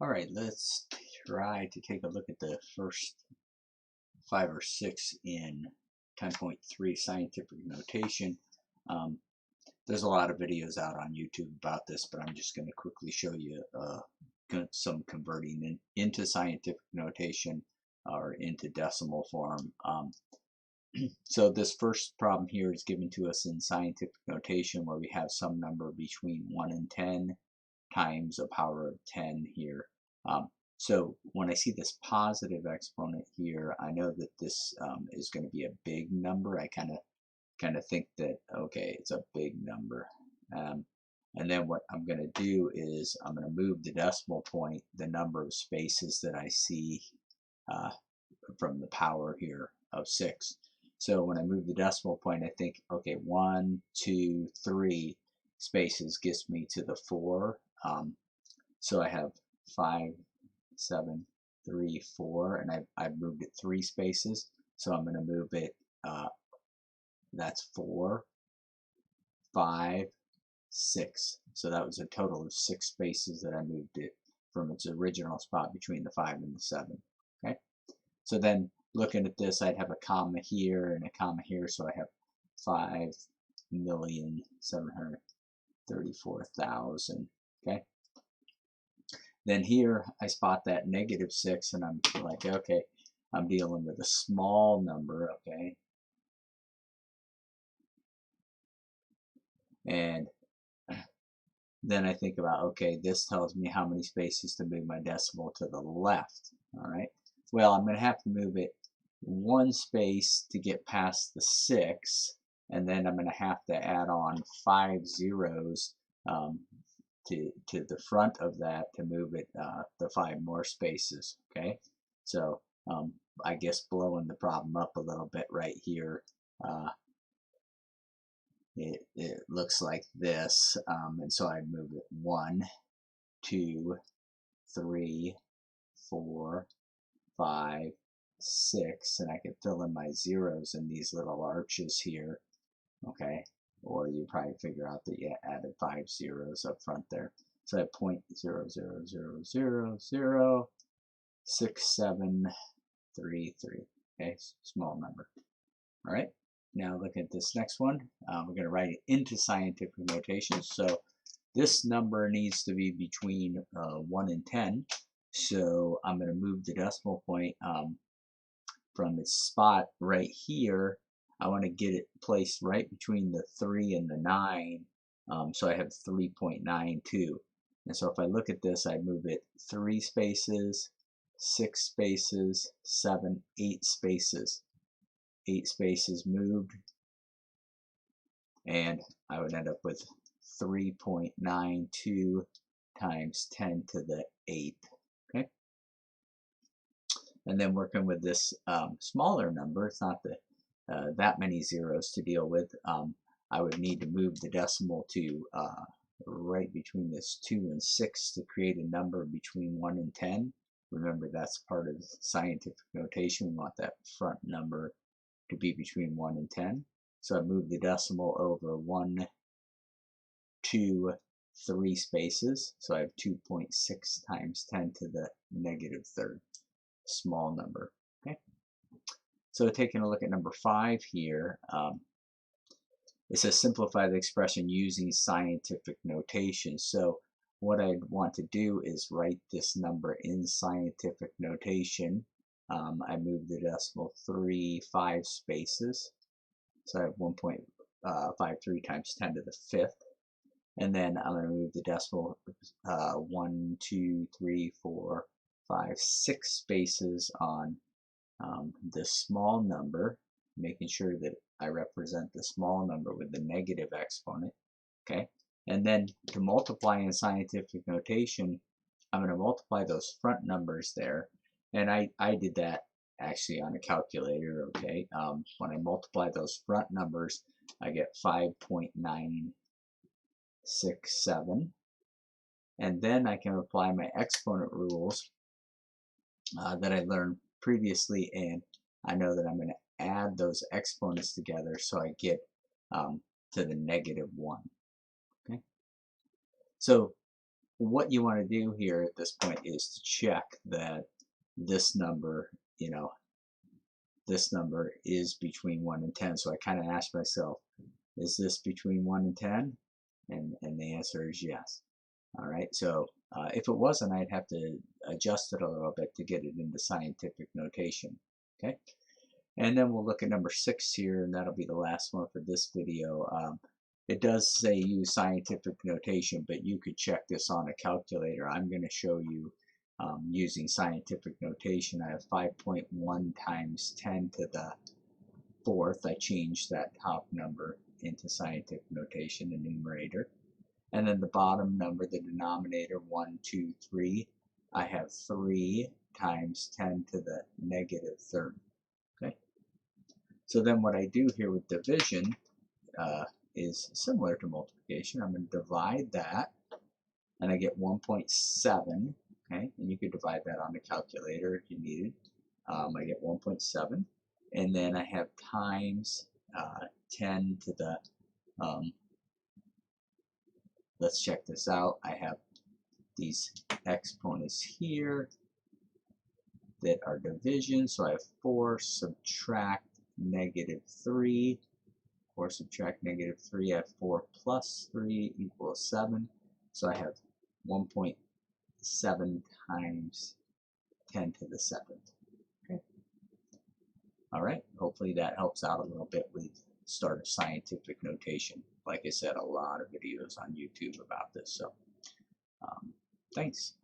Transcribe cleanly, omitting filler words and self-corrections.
All right, let's try to take a look at the first 5 or 6 in 10.3 scientific notation. Um, there's a lot of videos out on YouTube about this, but I'm just going to quickly show you some converting into scientific notation or into decimal form. So this first problem here is given to us in scientific notation where we have some number between 1 and 10 times a power of 10 here. So when I see this positive exponent here, I know that this is going to be a big number. I kind of think that, okay, it's a big number. And then what I'm going to do is I'm going to move the decimal point, the number of spaces that I see from the power here of 6. So when I move the decimal point, I think, okay, 1, 2, 3 spaces gets me to the 4. So I have 5, 7, 3, 4, and I've moved it 3 spaces. So I'm going to move it, that's 4, 5, 6. So that was a total of 6 spaces that I moved it from its original spot between the 5 and the 7. Okay. So then looking at this, I'd have a comma here and a comma here. So I have 5,734,000. Okay. Then here I spot that -6 and I'm like, okay, I'm dealing with a small number, okay? And then I think about, okay, this tells me how many spaces to move my decimal to the left, all right? Well, I'm going to have to move it 1 space to get past the 6, and then I'm going to have to add on 5 zeros to the front of that to move it the 5 more spaces, okay? So I guess blowing the problem up a little bit right here, it looks like this, and so I move it 1, 2, 3, 4, 5, 6, and I can fill in my zeros in these little arches here, okay? Or you probably figure out that you added 5 zeros up front there. So I have 0.000006733, okay? Small number. All right. Now look at this next one. We're going to write it into scientific notation. So this number needs to be between 1 and 10. So I'm going to move the decimal point from its spot right here. I want to get it placed right between the 3 and the 9. So I have 3.92. And so if I look at this, I move it 3 spaces, 6 spaces, 7, 8 spaces. 8 spaces moved, and I would end up with 3.92 times 10 to the 8th. Okay, and then working with this smaller number, it's not that many zeros to deal with. I would need to move the decimal to right between this 2 and 6 to create a number between 1 and 10. Remember, that's part of scientific notation. We want that front number to be between 1 and 10. So I move the decimal over 1, 2, 3 spaces. So I have 2.6 times 10 to the -3rd. Small number. Okay. So taking a look at number 5 here, it says simplify the expression using scientific notation. So what I'd want to do is write this number in scientific notation. I move the decimal 5 spaces. So I have 1.53 times 10 to the 5th. And then I'm going to move the decimal 1, 2, 3, 4, 5, 6 spaces on this small number, making sure that I represent the small number with the negative exponent. Okay. And then to multiply in scientific notation, I'm going to multiply those front numbers there. And I did that actually on a calculator, okay? When I multiply those front numbers, I get 5.967. And then I can apply my exponent rules that I learned previously, and I know that I'm going to add those exponents together so I get to the -1. Okay? So what you want to do here at this point is to check that this number, this number is between 1 and 10. So I kind of asked myself, is this between 1 and 10? And the answer is yes. All right, so if it wasn't, I'd have to adjust it a little bit to get it into scientific notation. Okay, and then we'll look at number 6 here, and that'll be the last one for this video. It does say use scientific notation, but you could check this on a calculator. I'm going to show you using scientific notation. I have 5.1 times 10 to the 4th. I changed that top number into scientific notation, the numerator. And then the bottom number, the denominator, 1, 2, 3, I have 3 times 10 to the negative 3rd. Okay. So then what I do here with division is similar to multiplication. I'm going to divide that, and I get 1.7. Okay, and you could divide that on the calculator if you needed. I get 1.7, and then I have times 10 to the let's check this out. I have these exponents here that are division. So I have 4 subtract negative 3. 4 subtract negative 3. I have 4 plus 3 equals 7. So I have 1.7 times 10 to the 7th. Okay. All right. Hopefully that helps out a little bit with start of scientific notation. Like I said, a lot of videos on YouTube about this. So thanks.